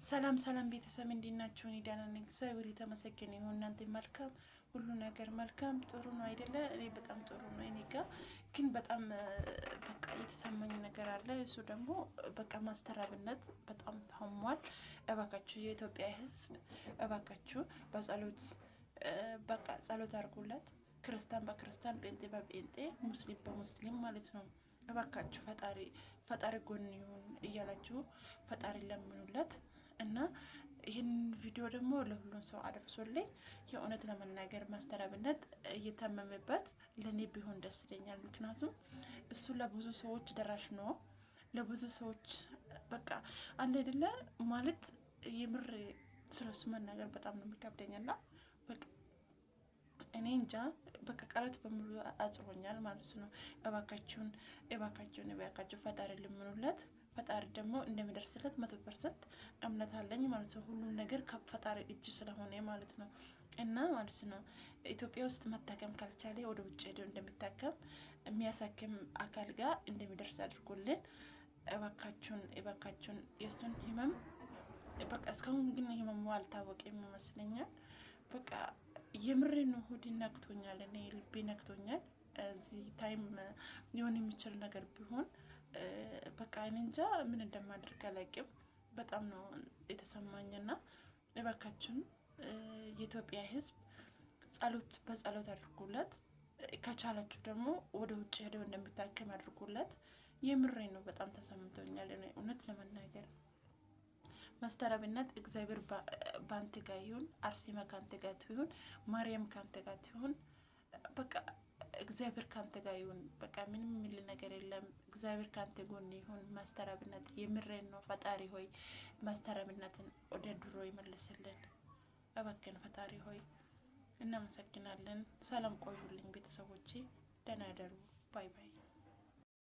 ሰላም ሰላም ቤተሰብ እንዴት ናችሁ? እኔ ደህና ነኝ፣ እግዚአብሔር የተመሰገነ ይሁን። እናንተ መልካም፣ ሁሉ ነገር መልካም ጥሩ ነው አይደለ? እኔ በጣም ጥሩ ነው። እኔ ጋር ግን በጣም በቃ የተሰማኝ ነገር አለ። እሱ ደግሞ በቃ ማስተራብነት በጣም ታሟል። እባካችሁ የኢትዮጵያ ሕዝብ እባካችሁ በጸሎት በቃ ጸሎት አድርጉለት። ክርስቲያን በክርስቲያን፣ ጴንጤ በጴንጤ፣ ሙስሊም በሙስሊም ማለት ነው። እባካችሁ ፈጣሪ ጎን ይሁን እያላችሁ ፈጣሪ ለምኑለት። እና ይህን ቪዲዮ ደግሞ ለሁሉም ሰው አደርሶልኝ የእውነት ለመናገር ማስተራብነት እየታመመበት ለእኔ ቢሆን ደስ ይለኛል። ምክንያቱም እሱ ለብዙ ሰዎች ደራሽ ነው። ለብዙ ሰዎች በቃ አለ አይደለ ማለት የምር ስለሱ መናገር በጣም ነው የሚከብደኝና በቃ እኔ እንጃ በቃ ቃላት በሙሉ አጽሮኛል ማለት ነው። እባካችሁን ፈጣሪ ልምኑለት። ፈጣሪ ደግሞ እንደሚደርስለት 100% እምነት አለኝ ማለት ነው። ሁሉም ነገር ከፈጣሪ እጅ ስለሆነ ማለት ነው። እና ማለት ነው ኢትዮጵያ ውስጥ መታከም ካልቻለ ወደ ውጭ ሄዶ እንደሚታከም የሚያሳክም አካል ጋር እንደሚደርስ አድርጎልን እባካችሁን የእሱን ህመም በቃ እስካሁን ግን ህመሙ አልታወቀም ይመስለኛል። በቃ የምሬ ነው። ሆዴ ነክቶኛል፣ እኔ ልቤ ነክቶኛል። እዚህ ታይም ሊሆን የሚችል ነገር ቢሆን በቃ እኔ እንጃ ምን እንደማደርግ አላውቅም። በጣም ነው የተሰማኝና እባካችን የኢትዮጵያ ሕዝብ በጸሎት አድርጉለት። ከቻላችሁ ደግሞ ወደ ውጭ ሄደው እንደሚታከም አድርጉለት። የምሬ ነው። በጣም ተሰምቶኛል እኔ እውነት ለመናገር ማስተራብነት እግዚአብሔር ባንተ ጋር ይሁን፣ አርሴማ ካንተ ጋር ትሁን፣ ማርያም ካንተ ጋር ትሁን። በቃ እግዚአብሔር ካንተ ጋር ይሁን። በቃ ምንም የሚል ነገር የለም። እግዚአብሔር ካንተ ጎን ይሁን። ማስተራብነት የምሬን ነው። ፈጣሪ ሆይ ማስተራብነትን ወደ ድሮ ይመልስልን እባክን። ፈጣሪ ሆይ እናመሰግናለን። ሰላም ቆዩልኝ ቤተሰቦቼ፣ ደህና ደሩ። ባይ ባይ።